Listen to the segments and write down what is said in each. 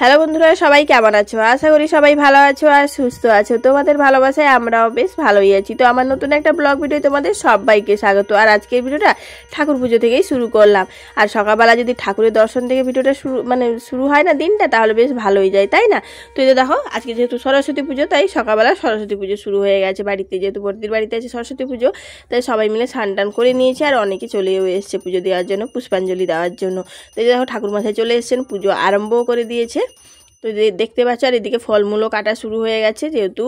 Hello বন্ধুরা, সবাই কেমন আছো? আশা করি সবাই ভালো আছো আর সুস্থ আছো। তোমাদের ভালোবাসায় আমরাও বেশ ভালোই আছি। তো আমার নতুন একটা ব্লগ ভিডিও তোমাদের সবাইকে স্বাগত। আর আজকের ভিডিওটা ঠাকুর পুজো থেকেই শুরু করলাম। আর সকালবেলা যদি ঠাকুরের দর্শন থেকে ভিডিওটা শুরু হয় না দিনটা, তাহলে বেশ ভালোই যায়, তাই না? তো এই যে দেখো, আজকে যেহেতু সরস্বতী পুজো, তাই সকালবেলা সরস্বতী পুজো শুরু হয়ে গেছে বাড়িতে। যেহেতু বর্দির বাড়িতে আছে সরস্বতী পুজো, তাই সবাই মিলে স্নান টান করে নিয়েছে। আর অনেকে চলেও এসছে পুজো দেওয়ার জন্য, পুষ্পাঞ্জলি দেওয়ার জন্য। তো এই যে দেখো, ঠাকুর মশাই চলে এসছেন, পুজো আরম্ভও করে দিয়েছে। তো দেখতে পাচ্ছ, আর এদিকে ফলমূলও কাটা শুরু হয়ে গেছে, যেহেতু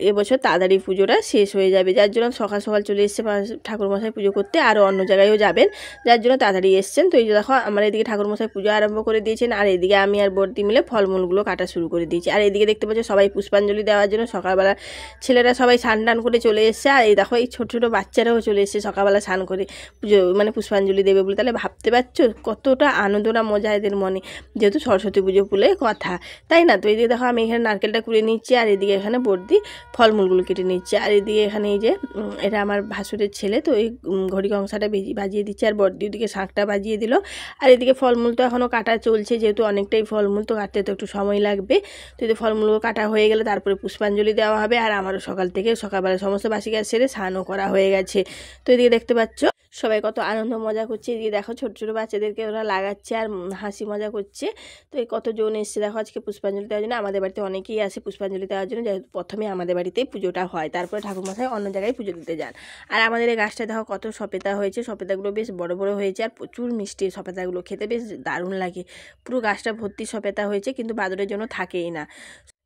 এবছর তাড়াতাড়ি পুজোটা শেষ হয়ে যাবে, যার জন্য সকাল সকাল চলে এসছে ঠাকুরমশাই পুজো করতে। আরও অন্য জায়গায়ও যাবেন, যার জন্য তাড়াতাড়ি এসছেন। তো এই যে দেখো, আমার এদিকে ঠাকুরমশাই পুজো আরম্ভ করে দিয়েছেন, আর এদিকে আমি আর বর্দি মিলে ফলমূলগুলো কাটা শুরু করে দিয়েছি। আর এদিকে দেখতে পাচ্ছ, সবাই পুষ্পাঞ্জলি দেওয়ার জন্য সকালবেলা ছেলেরা সবাই স্নান টান করে চলে এসছে। আর এই দেখো, এই ছোটো ছোটো বাচ্চারাও চলে এসছে সকালবেলা স্নান করে পুজো পুষ্পাঞ্জলি দেবে বলে। তাহলে ভাবতে পারছো কতটা আনন্দ না মজা এদের মনে, যেহেতু সরস্বতী পুজো বলে কথা, তাই না? তো এই দিয়ে দেখো, আমি এখানে নারকেলটা কুড়ে নিচ্ছি, আর এদিকে এখানে বর্দি ফলমূলগুলো কেটে নিচ্ছে। আর এদিকে এখানে এই যে এটা আমার ভাসুরের ছেলে, তো এই ঘড়ি কংসাটা বাজিয়ে দিচ্ছে, আর বর্দি ওদিকে শাঁখটা বাজিয়ে দিল। আর এদিকে ফলমূল তো এখনও কাটা চলছে, যেহেতু অনেকটাই ফলমূল, তো কাটতে তো একটু সময় লাগবে। তো এই ফলমূলগুলো কাটা হয়ে গেলে তারপরে পুষ্পাঞ্জলি দেওয়া হবে। আর আমারও সকালবেলা সমস্ত বাসি কাজ সেরে স্নানও করা হয়ে গেছে। তো এদিকে দেখতে পাচ্ছ সবাই কত আনন্দ মজা করছে। এদিকে দেখো, ছোটো ছোটো বাচ্চাদেরকে ওরা লাগাচ্ছে আর হাসি মজা করছে। তো এই কতজন এসছে দেখো আজকে পুষ্পাঞ্জলি দেওয়ার জন্য। আমাদের বাড়িতে অনেকেই আসে পুষ্পাঞ্জলি দেওয়ার জন্য, যেহেতু প্রথমে আমাদের বাড়িতেই পুজোটা হয়, তারপরে ঠাকুরমশাই অন্য জায়গায় পুজো দিতে যান। আর আমাদের এই গাছটা দেখো কত সপেতা হয়েছে, সপেতাগুলো বেশ বড় বড় হয়েছে, আর প্রচুর মিষ্টি সপেতাগুলো, খেতে বেশ দারুণ লাগে। পুরো গাছটা ভর্তি সপেতা হয়েছে, কিন্তু বাদুড়ের জন্য থাকেই না,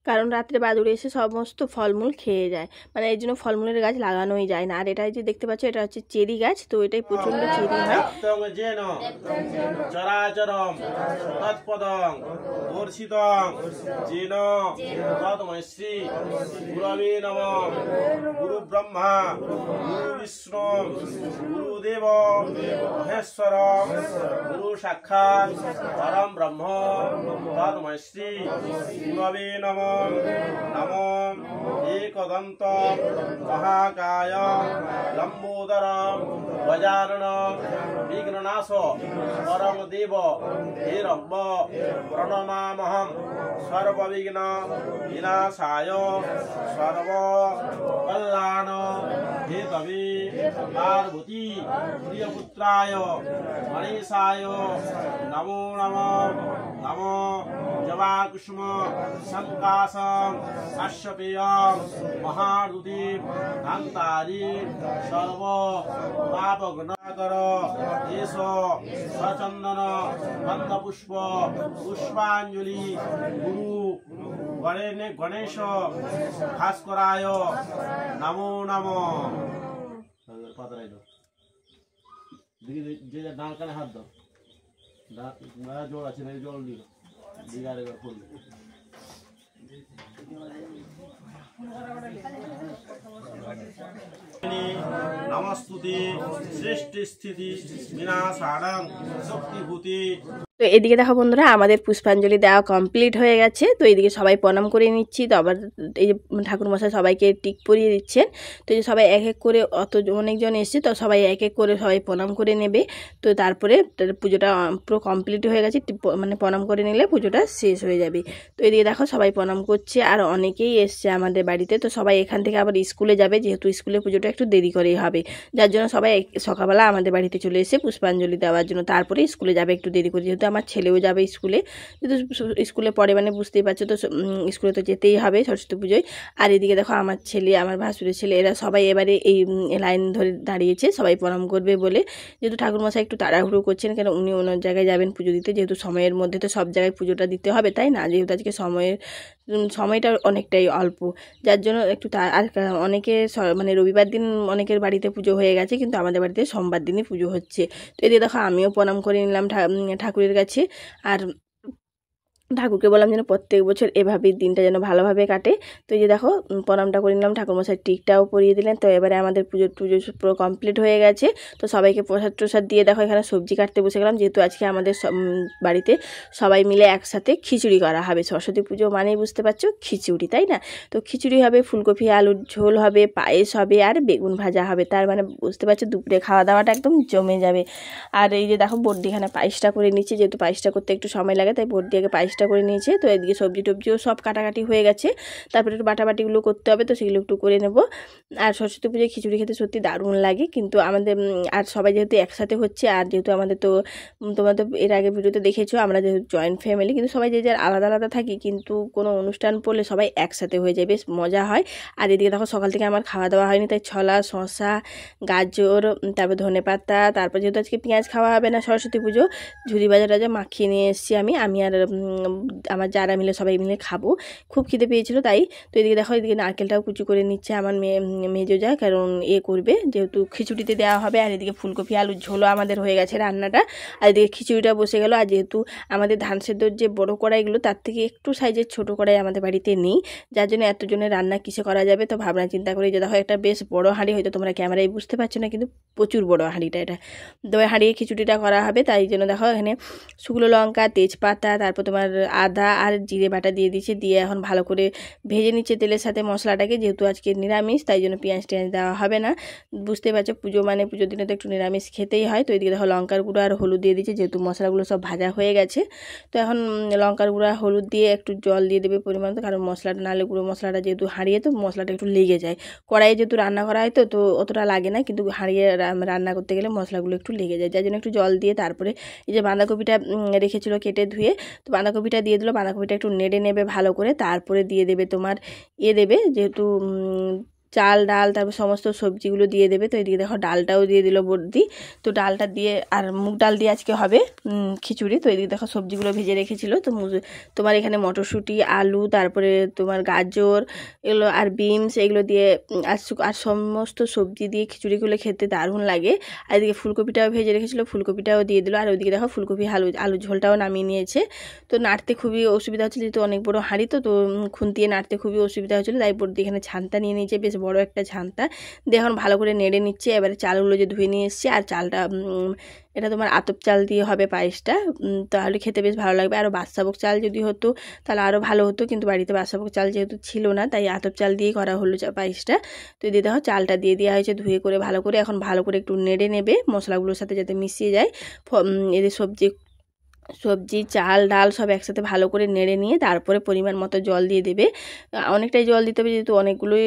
কারণ রাত্রে বাদুড়ে এসে সমস্ত ফলমূল খেয়ে যায়, এই জন্য ফলমূলের গাছ লাগানোই যায় না। আর এটা যে দেখতে পাচ্ছ, এটা হচ্ছে চেরি গাছ, তো এটাই প্রচন্ড চেরি হয়। চরাচরম তৎপদং দর্শিতং যেন তৎমৈশ্রী গুরবে নমঃ। গুরু ব্রহ্মা গুরু বিষ্ণু গুরুদেব মহেশ্বর গুরু সাক্ষাৎ পরম ব্রহ্ম তৎমৈশ্রী গুরবে নমঃ। নমো একদন্ত মহাকায় লম্বোদর গজানন বিঘ্ননাশ পরম দেব হিরম্ব প্রণমামহম সর্ববিঘ্ন বিনাশায় সর্ব কল্যাণ হেতবে পার্বতী প্রিয়পুত্রায় গণেশায় নমো নমঃ। নমো জবাকুষ্ম সংকাশম কাশ্যপেয়ম মহাদুতি কান্তারি সর্ব পাপঘ্নকর এষ সচন্দন গন্ধপুষ্প পুষ্পাঞ্জলি গুরু গণেশ ভাস্করায় নমো নমঃ। যে ডান কানে হাত দাও, জল আছে না, জল দিল দিগারে করলে নমস্তুতে সৃষ্টি স্থিতি বিনাশাড়ং শক্তিভূতি। তো এদিকে দেখো বন্ধুরা, আমাদের পুষ্পাঞ্জলি দেওয়া কমপ্লিট হয়ে গেছে। তো এইদিকে সবাই প্রণাম করে নিচ্ছি। তো আবার এই যে ঠাকুরমশাই সবাইকে টিক পরিয়ে দিচ্ছেন। তো এই যে সবাই এক এক করে, অনেকজন এসছে, তো সবাই এক এক করে সবাই প্রণাম করে নেবে। তো তারপরে পুজোটা পুরো কমপ্লিট হয়ে গেছে, প্রণাম করে নিলে পুজোটা শেষ হয়ে যাবে। তো এদিকে দেখো সবাই প্রণাম করছে, আর অনেকেই এসছে আমাদের বাড়িতে। তো সবাই এখান থেকে আবার স্কুলে যাবে, যেহেতু স্কুলে পুজোটা একটু দেরি করেই হবে, যার জন্য সবাই সকালবেলা আমাদের বাড়িতে চলে এসে পুষ্পাঞ্জলি দেওয়ার জন্য। তারপরে স্কুলে যাবে একটু দেরি করে, যেহেতু আমার ছেলেও যাবে স্কুলে, যেহেতু স্কুলে পড়ে, বুঝতেই পারছো। তো স্কুলে তো যেতেই হবে সরস্বতী পুজোয়। আর এদিকে দেখো, আমার ছেলে, আমার ভাসুরের ছেলে, এরা সবাই এবারে এই লাইন ধরে দাঁড়িয়েছে সবাই প্রণাম করবে বলে। যেহেতু ঠাকুরমশাই একটু তাড়াহুড়ো করছেন, কেন উনি অন্য জায়গায় যাবেন পুজো দিতে, যেহেতু সময়ের মধ্যে তো সব জায়গায় পুজোটা দিতে হবে, তাই না? যেহেতু আজকে সময়টা অনেকটাই অল্প, যার জন্য একটু আর অনেকে রবিবার দিন অনেকের বাড়িতে পুজো হয়ে গেছে, কিন্তু আমাদের বাড়িতে সোমবার দিনই পুজো হচ্ছে। তো এদিকে দেখো, আমিও প্রণাম করে নিলাম ঠাকুরের কাছে। আর ঠাকুরকে বললাম যেন প্রত্যেক বছর এভাবেই দিনটা যেন ভালোভাবে কাটে। তো এই যে দেখো, প্রণামটা করে নিলাম, ঠাকুরমশাই টিকটাও পরিয়ে দিলেন। তো এবারে আমাদের পুজো পুরো কমপ্লিট হয়ে গেছে। তো সবাইকে প্রসাদ দিয়ে দেখো, এখানে সবজি কাটতে বসে গেলাম, যেহেতু আজকে আমাদের বাড়িতে সবাই মিলে একসাথে খিচুড়ি করা হবে। সরস্বতী পুজো মানেই বুঝতে পারছো খিচুড়ি, তাই না? তো খিচুড়ি হবে, ফুলকপি আলুর ঝোল হবে, পায়েস হবে, আর বেগুন ভাজা হবে। তার বুঝতে পারছো দুপুরে খাওয়া দাওয়াটা একদম জমে যাবে। আর এই যে দেখো, বর্দি এখানে পায়েসটা করে নিচ্ছে, যেহেতু পায়েসটা করতে একটু সময় লাগে, তাই বর্দি আগে পায়েসটা পেঁয়াজটা করে নিয়েছে। তো এদিকে সবজি টবজিও সব কাটাকাটি হয়ে গেছে, তারপরে একটু বাটাবাটিগুলো করতে হবে, তো সেগুলো একটু করে নেব। আর সরস্বতী পুজোয় খিচুড়ি খেতে সত্যি দারুণ লাগে, কিন্তু আমাদের আর সবাই যেহেতু একসাথে হচ্ছে, আর যেহেতু আমাদের তো তোমরা তো এর আগে ভিডিওতে দেখেছো আমরা যেহেতু জয়েন্ট ফ্যামিলি, কিন্তু সবাই যে যার আলাদা আলাদা থাকি, কিন্তু কোনো অনুষ্ঠান পড়লে সবাই একসাথে হয়ে যায়, বেশ মজা হয়। আর এদিকে দেখো সকাল থেকে আমার খাওয়া দাওয়া হয়নি, তাই ছোলা, শসা, গাজর, তারপর ধনেপাতা, তারপর যেহেতু আজকে পেঁয়াজ খাওয়া হবে না সরস্বতী পুজো, ঝুরি ভাজা টাজা মাখিয়ে নিয়ে এসেছি আমি আর আমার যারা মিলে সবাই মিলে খাবো। খুব খিদে পেয়েছিল তাই। তো এদিকে দেখো এদিকে নারকেলটাও কুচি করে নিচ্ছে আমার মেজো যা, কারণ করবে যেহেতু খিচুড়িতে দেওয়া হবে। আর এদিকে ফুলকপি আলুর ঝোলও আমাদের হয়ে গেছে রান্নাটা, আর এদিকে খিচুড়িটা বসে গেল। আর যেহেতু আমাদের ধান সেদ্ধর যে বড় কড়াইগুলো, তার থেকে একটু সাইজের ছোট কড়াই আমাদের বাড়িতে নেই, যার জন্য এতজনের রান্না কিসে করা যাবে। তো ভাবনা চিন্তা করে যে দেখো একটা বেশ বড় হাঁড়ি, হয়তো তোমরা ক্যামেরায় বুঝতে পারছো না, কিন্তু প্রচুর বড় হাঁড়িটা এটা। তো হাঁড়িয়ে খিচুড়িটা করা হবে, তাই জন্য দেখো এখানে শুকনো লঙ্কা, তেজপাতা, তারপর তোমার আদা আর জিরে বাটা দিয়ে দিচ্ছে, দিয়ে এখন ভালো করে ভেজে নিচ্ছে তেলের সাথে মশলাটাকে। যেহেতু আজকে নিরামিষ, তাই জন্য পেঁয়াজ টেঁয়াজ দেওয়া হবে না। বুঝতে পারছো পুজো মানে পুজোর দিনে তো একটু নিরামিষ খেতেই হয়। তো এদিকে দেখো লঙ্কার গুঁড়ো আর হলুদ দিয়ে দিচ্ছে, যেহেতু মশলাগুলো সব ভাজা হয়ে গেছে। তো এখন লঙ্কার গুঁড়ো হলুদ দিয়ে একটু জল দিয়ে দেবে পরিমাণ, তো কারণ মশলাটা নালে গুঁড়ো মশলাটা যেহেতু হারিয়ে, তো মশলাটা একটু লেগে যায়। কড়াইয়ে যেহেতু রান্না করা হয় তো অতটা লাগে না, কিন্তু হারিয়ে রান্না করতে গেলে মশলাগুলো একটু লেগে যায়, যার জন্য একটু জল দিয়ে তারপরে এই যে বাঁধাকপিটা রেখেছিলো কেটে ধুয়ে, তো বাঁধাকপিটা দিয়ে দিল। বাঁধাকপিটা একটু নেড়ে নেবে ভালো করে, তারপরে দিয়ে দেবে তোমার দেবে যেহেতু চাল ডাল, তারপর সমস্ত সবজিগুলো দিয়ে দেবে। তো এদিকে দেখো ডালটাও দিয়ে দিল বর্দি, তো ডালটা দিয়ে আর মুগ ডাল দিয়ে আজকে হবে খিচুড়ি। তো এদিকে দেখো সবজিগুলো ভেজে রেখেছিল, তো তোমার এখানে মটরশুঁটি, আলু, তারপরে তোমার গাজর এগুলো আর বিনস এগুলো দিয়ে আর সমস্ত সবজি দিয়ে খিচুড়িগুলো খেতে দারুণ লাগে। আর এদিকে ফুলকপিটাও ভেজে রেখেছিলো, ফুলকপিটাও দিয়ে দিল। আর ওইদিকে দেখো ফুলকপি আলু ঝোলটাও নামিয়ে নিয়েছে। তো নাড়তে খুবই অসুবিধা হচ্ছিলো, যেহেতু অনেক বড় হাঁড়ি, তো খুন্তিয়ে নাড়তে খুবই অসুবিধা হচ্ছিলো, তাই বর্দি এখানে ছানটা নিয়ে নিয়েছে, বেশ বড় একটা ছানটা দিয়ে এখন ভালো করে নেড়ে নিচ্ছে। এবারে চালগুলো যে ধুয়ে নিয়ে এসছে, আর চালটা এটা তোমার আতপ চাল দিয়ে হবে পায়েসটা, তাহলে খেতে বেশ ভালো লাগবে। আরও বাদশাভোগ চাল যদি হতো তাহলে আরও ভালো হতো, কিন্তু বাড়িতে বাদশাভোগ চাল যেহেতু ছিল না, তাই আতপ চাল দিয়েই করা হলো পায়েসটা। তো দিয়ে দেখো চালটা দিয়ে দেওয়া হয়েছে ধুয়ে করে ভালো করে, এখন ভালো করে একটু নেড়ে নেবে মশলাগুলোর সাথে যাতে মিশিয়ে যায়। এদের সবজি চাল ডাল সব একসাথে ভালো করে নেড়ে নিয়ে তারপরে পরিমাণ মতো জল দিয়ে দেবে। অনেকটাই জল দিতে হবে, যেহেতু অনেকগুলোই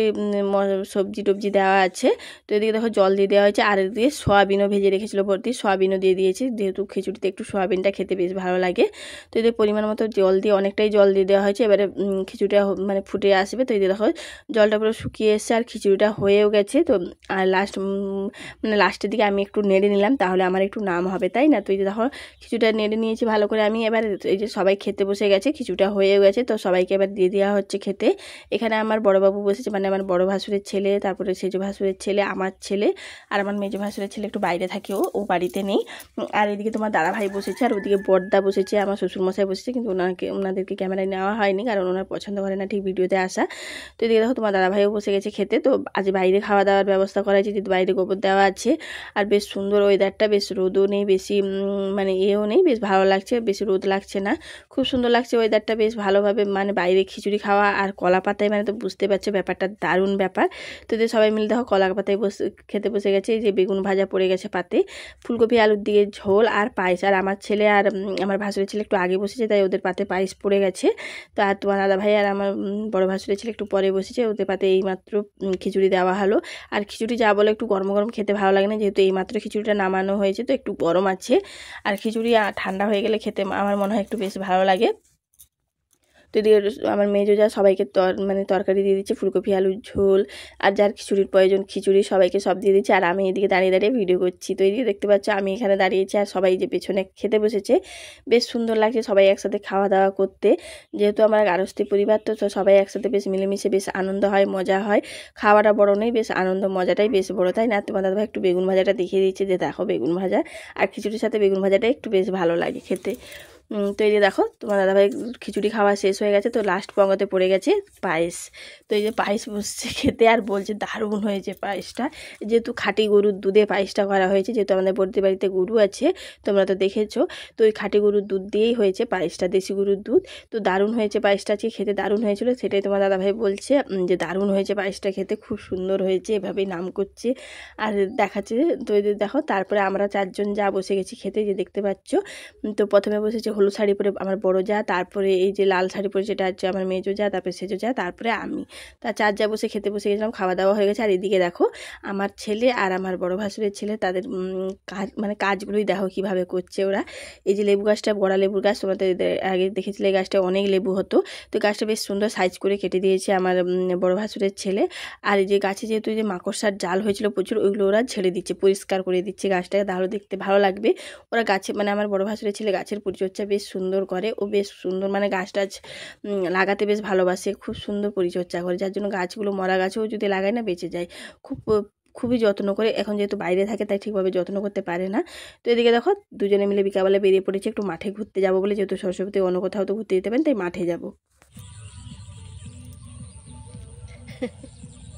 সবজি টবজি দেওয়া আছে। তো এদিকে দেখো জল দিয়ে দেওয়া হয়েছে, আর এদিকে সয়াবিনও ভেজে রেখেছিলো ভর্তি, সয়াবিনও দিয়ে দিয়েছে, যেহেতু খিচুড়িতে একটু সয়াবিনটা খেতে বেশ ভালো লাগে। তো এদের পরিমাণ মতো জল দিয়ে অনেকটাই জল দিয়ে দেওয়া হয়েছে। এবারে খিচুড়িটা মানে ফুটে আসবে, তো এদিকে দেখো জলটা পুরো শুকিয়ে এসছে আর খিচুড়িটা হয়েও গেছে। তো আর লাস্টের দিকে আমি একটু নেড়ে নিলাম, তাহলে আমার একটু নাম হবে, তাই না? তো এই যে দেখো খিচুড়িটা নেড়ে নিয়েছি ভালো করে আমি। এবার এই যে সবাই খেতে বসে গেছে, খিচুড়িটা হয়ে গেছে, তো সবাইকে এবার দিয়ে দেওয়া হচ্ছে খেতে। এখানে আমার বড়বাবু বসেছে, মানে আমার বড় ভাসুরের ছেলে, তারপরে সেজো ভাসুরের ছেলে, আমার ছেলে, আর আমার মেজো ভাসুরের ছেলে একটু বাইরে থাকে, ও বাড়িতে নেই। আর এদিকে তোমার দাদা ভাই বসেছে, আর ওদিকে বড়দা বসেছে, আমার শ্বশুরমশাই বসেছে, কিন্তু ওনাদেরকে ক্যামেরায় নেওয়া হয়নি, কারণ ওনার পছন্দ করে না ঠিক ভিডিওতে আসা। তো এদিকে দেখো তোমার দাদা ভাইও বসে গেছে খেতে। তো আজ বাইরে খাওয়া দাওয়ার ব্যবস্থা করা হয়েছে, যেহেতু বাইরে গোবর দেওয়া আছে, আর বেশ সুন্দর ওয়েদারটা, বেশ রোদও নেই বেশি, মানে নেই, বেশ ভালো লাগছে, বেশি রোদ লাগছে না, খুব সুন্দর লাগছে ওয়েদারটা, বেশ ভালোভাবে মানে বাইরে খিচুড়ি খাওয়া আর কলা পাতায়, মানে তো বুঝতে পারছো ব্যাপারটা দারুণ ব্যাপার। তো যে সবাই মিলে দেখো কলা পাতায় খেতে বসে গেছে। এই যে বেগুন ভাজা পড়ে গেছে পাতে, ফুলকপি আলুর দিয়ে ঝোল আর পায়েস। আর আমার ছেলে আর আমার ভাসুরের ছেলে একটু আগে বসেছে, তাই ওদের পাতে পায়েস পড়ে গেছে। তো আর তোমার দাদা ভাই আর আমার বড় ভাসুরের ছেলে একটু পরে বসেছে, ওদের পাতে এইমাত্র খিচুড়ি দেওয়া হলো। আর খিচুড়ি যা বলে একটু গরম গরম খেতে ভালো লাগে না, যেহেতু এইমাত্র খিচুড়িটা নামানো হয়েছে, তো একটু গরম আছে। আর খিচুড়ি ঠান্ডা হয়ে গেলে খেতে আমার মনে হয় একটু বেশ ভালো লাগে। তো এদিকে আমার মেজো যা সবাইকে তরকারি দিয়ে দিচ্ছে, ফুলকপি আলুর ঝোল, আর যার খিচুড়ির প্রয়োজন খিচুড়ি সবাইকে সব দিয়ে দিচ্ছে। আর আমি এদিকে দাঁড়িয়ে দাঁড়িয়ে ভিডিও করছি। তো এদিকে দেখতে পাচ্ছ আমি এখানে দাঁড়িয়েছি, আর সবাই যে পেছনে খেতে বসেছে, বেশ সুন্দর লাগছে সবাই একসাথে খাওয়া দাওয়া করতে। যেহেতু আমার গারস্থী পরিবার, তো সবাই একসাথে বেশ মিলেমিশে বেশ আনন্দ হয়, মজা হয়। খাওয়াটা বড় নেই, বেশ আনন্দ মজাটাই বেশ বড়, তাই না? তোমার দাদাভাই একটু বেগুন ভাজাটা দেখিয়ে দিচ্ছে, যে দেখো বেগুন ভাজা, আর খিচুড়ির সাথে বেগুন ভাজাটা একটু বেশ ভালো লাগে খেতে। তো এই যে দেখো তোমার দাদাভাই খিচুড়ি খাওয়া শেষ হয়ে গেছে, তো লাস্ট পঙ্গতে পড়ে গেছে পায়েস। তো এই যে পায়েস বসছে খেতে, আর বলছে দারুণ হয়েছে পায়েসটা, যেহেতু খাঁটি গরুর দুধে পায়েসটা করা হয়েছে, যেহেতু আমাদের বর্তি বাড়িতে গরু আছে, তোমরা তো দেখেছো। তো ওই খাঁটি গরুর দুধ দিয়েই হয়েছে পায়েসটা, দেশি গরুর দুধ। তো দারুণ হয়েছে পায়েসটা, আজকে খেতে দারুণ হয়েছিল, সেটাই তোমার দাদাভাই বলছে যে দারুণ হয়েছে পায়েসটা খেতে, খুব সুন্দর হয়েছে, এভাবেই নাম করছে আর দেখাচ্ছে। তো এদের দেখো তারপরে আমরা চারজন যা বসে গেছি খেতে, যে দেখতে পাচ্ছ। তো প্রথমে বসেছে হলুদ শাড়ি পরে আমার বড় যা, তারপরে এই যে লাল শাড়ি পরে যেটা হচ্ছে আমার মেজো যা, তারপরে সেজো যা, তারপরে আমি। তা 4 যা বসে খেতে বসে গেছিলাম, খাওয়া দাওয়া হয়ে গেছে। আর এদিকে দেখো আমার ছেলে আর আমার বড় ভাসুরের ছেলে তাদের কাজ মানে কাজগুলোই দেখো কীভাবে করছে ওরা। এই যে লেবু গাছটা বড়া লেবুর গাছ, তোমাদের আগে দেখেছিলে এই গাছটা অনেক লেবু হতো, তো গাছটা বেশ সুন্দর সাইজ করে কেটে দিয়েছে আমার বড় ভাসুরের ছেলে। আর এই যে গাছে যেহেতু যে মাকড়সার জাল হয়েছিল প্রচুর, ওইগুলো ওরা ছেড়ে দিচ্ছে, পরিষ্কার করে দিচ্ছে গাছটাকে, তাহলে দেখতে ভালো লাগবে। ওরা গাছে মানে আমার বড় ভাসুরের ছেলে গাছের পরিচর্যা বেশ সুন্দর করে, ও বেশ সুন্দর মানে গাছ টাছ লাগাতে বেশ ভালোবাসে, খুব সুন্দর পরিচর্যা করে, যার জন্য গাছগুলো মরা গাছেও যদি লাগায় না বেঁচে যায়। খুবই যত্ন করে, এখন যেহেতু বাইরে থাকে তাই ঠিকভাবে যত্ন করতে পারে না। তো এদিকে দেখো দুজনে মিলে বিকালবেলা বেরিয়ে পড়েছে একটু মাঠে ঘুরতে যাবো বলে, যেহেতু সরস্বতী অন্য কোথাও তো ঘুরতে যেতে পারেন, তাই মাঠে যাব।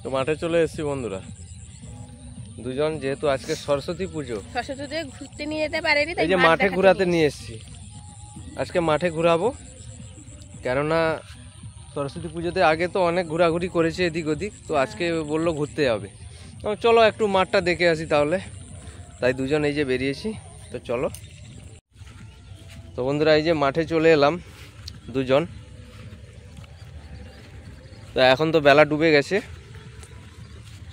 তো মাঠে চলে এসেছি বন্ধুরা দুজন, যেহেতু আজকে সরস্বতী পুজো, সরস্বতীতে ঘুরতে নিয়ে যেতে পারেনি, তাই এই যে মাঠে ঘোরাতে নিয়ে এসেছি। আজকে মাঠে ঘোরাবো, কেননা সরস্বতী পুজোতে আগে তো অনেক ঘোরাঘুরি করেছে এদিক ওদিক, তো আজকে বললো ঘুরতে যাবে, চলো একটু মাঠটা দেখে আসি তাহলে, তাই দুজন এই যে বেরিয়েছি। তো চলো। তো বন্ধুরা এই যে মাঠে চলে এলাম দুজন। তো এখন তো বেলা ডুবে গেছে,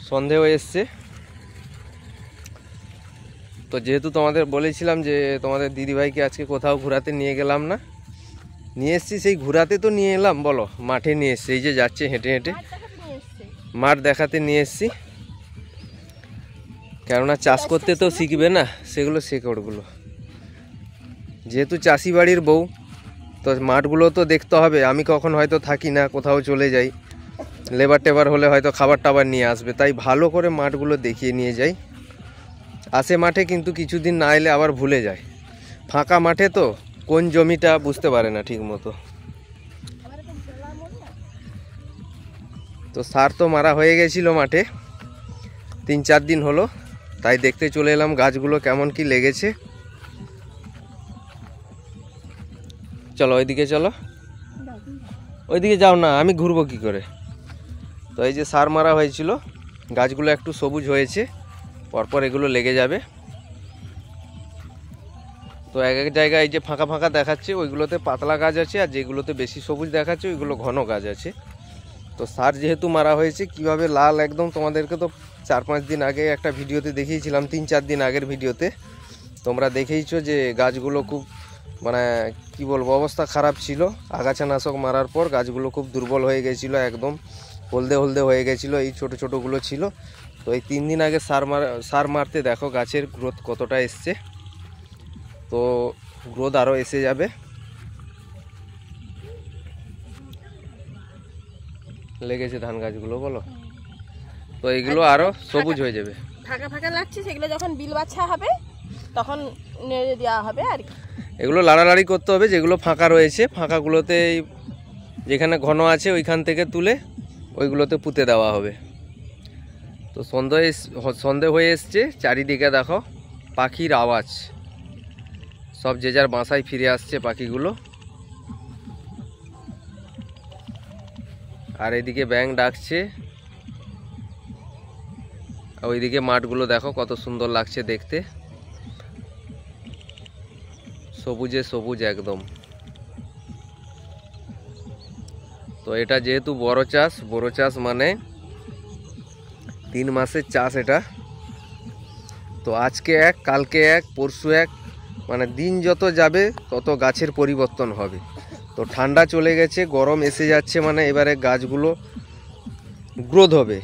সন্ধে হয়ে এসছে। তো যেহেতু তোমাদের বলেছিলাম যে তোমাদের দিদিভাইকে আজকে কোথাও ঘোরাতে নিয়ে গেলাম না, নিয়ে এসছি, সেই ঘোরাতে তো নিয়ে এলাম, বলো মাঠে নিয়ে এসছি, এই যে যাচ্ছে হেঁটে হেঁটে মাঠ দেখাতে নিয়ে এসছি। কেননা চাষ করতে তো শিখবে না, সেগুলো শেকড়গুলো, যেহেতু চাষি বাড়ির বউ, তো মাঠগুলো তো দেখতে হবে। আমি কখন হয়তো থাকি না, কোথাও চলে যাই, লেবার টেবার হলে হয়তো খাবার টাবার নিয়ে আসবে, তাই ভালো করে মাঠগুলো দেখিয়ে নিয়ে যাই। আসে মাঠে, কিন্তু কিছুদিন না এলে আবার ভুলে যায়, ফাঁকা মাঠে তো কোন জমিটা বুঝতে পারে না ঠিক মতো। তো সার তো মারা হয়ে গেছিল মাঠে 3-4 দিন হলো, তাই দেখতে চলে এলাম গাছগুলো কেমন কি লেগেছে। চলো ওইদিকে চলো, ওইদিকে যাও না, আমি ঘুরবো কি করে। তো এই যে সার মারা হয়েছিল, গাছগুলো একটু সবুজ হয়েছে, পরপর এগুলো লেগে যাবে। তো এক এক জায়গায় এই যে ফাঁকা ফাঁকা দেখাচ্ছে, ওইগুলোতে পাতলা গাছ আছে, আর যেগুলোতে বেশি সবুজ দেখাচ্ছে ওইগুলো ঘন গাছ আছে। তো সার যেহেতু মারা হয়েছে, কিভাবে লাল একদম, তোমাদেরকে তো 4-5 দিন আগে একটা ভিডিওতে দেখিয়েছিলাম, 3-4 দিন আগের ভিডিওতে তোমরা দেখেইছো যে গাছগুলো খুব মানে কি বলবো অবস্থা খারাপ ছিল। আগাছানাশক মারার পর গাছগুলো খুব দুর্বল হয়ে গেছিলো, একদম হলদে হলদে হয়ে গেছিলো, এই ছোট ছোটোগুলো ছিল। তো এই 3 দিন আগে সার মারতে দেখো গাছের গ্রোথ কতটা এসছে। তো গ্রোথ আরও এসে যাবে। লেগেছে ধান গাছগুলো বলো, তো এইগুলো আরো সবুজ হয়ে যাবে। ফাঁকা ফাঁকা লাগছে, সেগুলো যখন বিল বাছা হবে তখন নেড়ে দেওয়া হবে আর কি। এগুলো লাড়ালাড়ি করতে হবে, যেগুলো ফাঁকা রয়েছে ফাঁকাগুলোতে যেখানে ঘন আছে ওইখান থেকে তুলে ওইগুলোতে পুঁতে দেওয়া হবে। তো সন্ধে হয়ে এসছে, চারিদিকে দেখো পাখির আওয়াজ, সব যে যার বাসায় ফিরে আসছে পাখিগুলো। আর এদিকে ব্যাঙ ডাকছে, ওইদিকে মাঠগুলো দেখো কত সুন্দর লাগছে দেখতে, সবুজে সবুজ একদম। তো এটা যেহেতু বড় চাষ মানে 3 মাসের চাষ এটা। তো আজকে এক, কালকে এক, পরশু এক, মানে দিন যত যাবে তত গাছের পরিবর্তন হবে। তো ঠান্ডা চলে গেছে, গরম এসে যাচ্ছে, মানে এবারে গাছগুলো গ্রোথ হবে,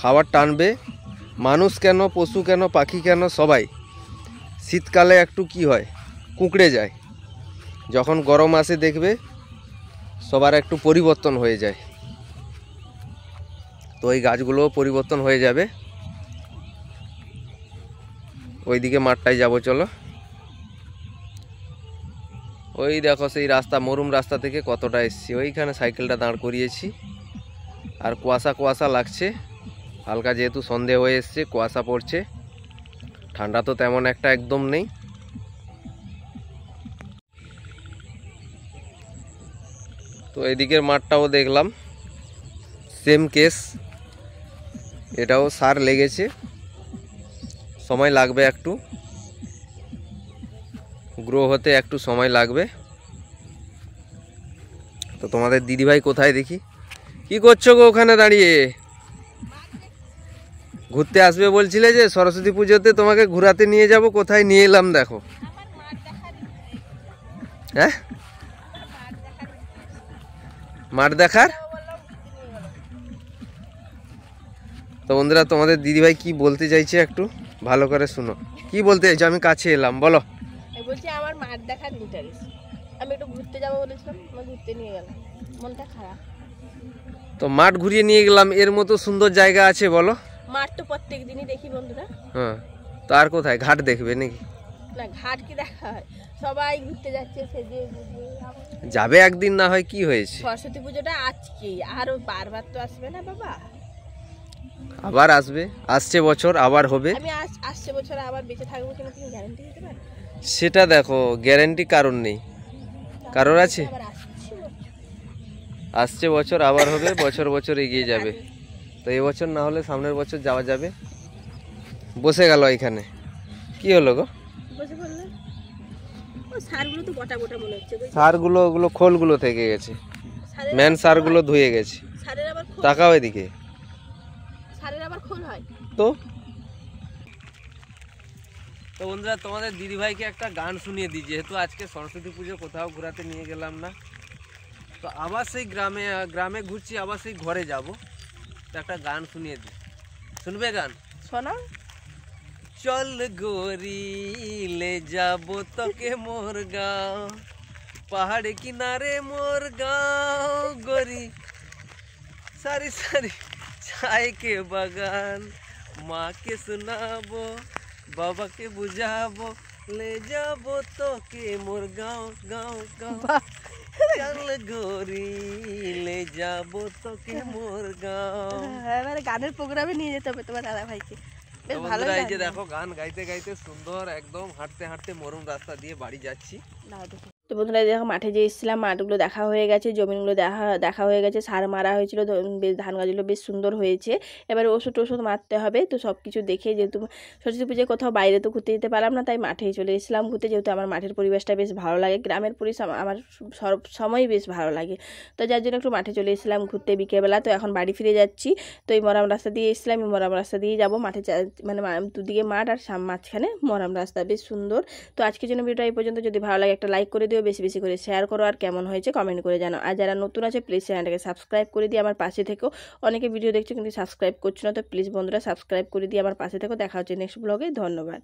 খাবার টানবে। মানুষ কেন, পশু কেন, পাখি কেন, সবাই শীতকালে একটু কি হয় কুঁকড়ে যায়, যখন গরম আসে দেখবে সবার একটু পরিবর্তন হয়ে যায়। তো এই গাছগুলোও পরিবর্তন হয়ে যাবে। ওইদিকে মাঠটায় যাব, চলো। ওই দেখো সেই রাস্তা, মরুম রাস্তা থেকে কতটা এসছি, ওইখানে সাইকেলটা দাঁড় করিয়েছি। আর কুয়াশা কুয়াশা লাগছে হালকা, যেহেতু সন্ধে হয়ে এসছে, কুয়াশা পড়ছে, ঠান্ডা তো তেমন একটা একদম নেই। তো এদিকের মাঠটাও দেখলাম সেম কেস, এটাও সার লেগেছে, সময় লাগবে একটু। গ্রো হতে একটু সময় লাগবে। তো তোমাদের দিদিভাই কোথায় দেখি, কি করছো গো ওখানে দাঁড়িয়ে? ঘুরতে আসবে বলছিলে যে সরস্বতী পুজোতে, তোমাকে ঘোরাতে নিয়ে যাব, কোথায় নিয়ে এলাম দেখো। হ্যাঁ, মাঠ দেখার। তো বন্ধুরা তোমাদের দিদিভাই কি বলতে চাইছে একটু ভালো করে শুনো। কি বলতে চাইছো? আমি কাছে এলাম, বলো। বলছি আমার মাঠ দেখার ইন্টারেস্ট, আমি একটু ঘুরতে যাবো বলেছিলাম, আমার ঘুরতে নিয়ে গেলাম, মনটা খারাপ। তো মাঠ ঘুরিয়ে নিয়ে গেলাম, এর মতো সুন্দর জায়গা আছে বলো? মাঠ তো প্রত্যেক দিনই দেখি বন্ধুরা। হ্যাঁ, তো আর কোথায় ঘাট দেখবে নাকি? না, ঘাট কি দেখা হয়? সবাই ঘুরতে যাচ্ছে সেজে গুজে। যাবে একদিন, না হয় কি হয়েছে? সরস্বতী পুজোটা আজকে, আর বারবার তো আসবে না বাবা। আবার আসবে, আসছে বছর আবার হবে। আমি আসছে বছর আবার বেঁচে থাকবো কিনা তুমি গ্যারান্টি দিতে পারো? সেটা দেখো, গ্যারান্টি কারণ নেই, কারোর আছে? আবার আসছে বছর। আসছে বছর আবার হবে, বছর বছর এগিয়ে যাবে। তো এবছর না হলে সামনের বছর যাওয়া যাবে। বসে গেল এখানে, কি হলো গো? বসে পড়লে ও সারগুলো তো গোটা গোটা মনে হচ্ছে। সারগুলো, ওগুলো খোলগুলো থেকে গেছে, সারের মেন সারগুলো ধুয়ে গেছে। সারের আবার খোল, তাকাও এদিকে। সারের আবার খোল হয় তো তো বন্ধুরা তোমাদের দিদিভাইকে একটা গান শুনিয়ে দিই, যেহেতু আজকে সরস্বতী পুজো কোথাও ঘোরাতে নিয়ে গেলাম না, তো আবার সেই গ্রামে ঘুরছি, আবার সেই ঘরে যাব, তো একটা গান শুনিয়ে দিই, শুনবে গান? শোনা। চল গোরি ले যাবো তোকে মোর গাঁও, পাহাড় কিনারে মোর গাঁও গোরি, সারি সারি চাय के বাগান, মাকে শোনাবো বাবাকে বুঝাবো, ले যাবো তোকে মোর গাঁও গাঁও গাঁও, চল গোরি ले যাবো তোকে মোর গাঁও। এবারে গানের প্রোগ্রামে নিয়ে যেতে হবে তোমার দাদা ভাইকে, বেশ ভালো। এই যে দেখো গান গাইতে গাইতে সুন্দর একদম হাঁটতে হাঁটতে মরুম রাস্তা দিয়ে বাড়ি যাচ্ছি। তো বন্ধুরা দেখো মাঠে যে এসেছিলাম, মাঠগুলো দেখা হয়ে গেছে, জমিনগুলো দেখা হয়ে গেছে, সার মারা হয়েছিল, বেশ ধান গাছগুলো বেশ সুন্দর হয়েছে। এবারে ওষুধ মারতে হবে। তো সব কিছু দেখে, যেহেতু সরস্বতী পুজোয় কোথাও বাইরে তো ঘুরতে যেতে পারলাম না, তাই মাঠেই চলে এসেছিলাম ঘুরতে, যেহেতু আমার মাঠের পরিবেশটা বেশ ভালো লাগে, গ্রামের পরিবেশ আমার সব সময় বেশ ভালো লাগে। তো যার জন্য একটু মাঠে চলে এসেছিলাম ঘুরতে বিকেলবেলা। তো এখন বাড়ি ফিরে যাচ্ছি। তো এই মরাম রাস্তা দিয়ে এসেছিলাম, এই মরাম রাস্তা দিয়ে যাবো মাঠে, মানে দুদিকে মাঠ আর মাঝখানে মরাম রাস্তা, বেশ সুন্দর। তো আজকের জন্য ভিডিওটা এই পর্যন্ত। যদি ভালো লাগে একটা লাইক করে দিও, বেশি বেশি করে শেয়ার করো, আর কেমন হয়েছে কমেন্ট করে জানাও। আর যারা নতুন আছে প্লিজ চ্যানেলটাকে সাবস্ক্রাইব করে দিয়ে আমার পাশে থেকো। অনেকে ভিডিও দেখছো কিন্তু সাবস্ক্রাইব করছো না, তো প্লিজ বন্ধুরা সাবস্ক্রাইব করে দিয়ে আমার পাশে থেকো। দেখা হচ্ছে নেক্সট ব্লগে। ধন্যবাদ।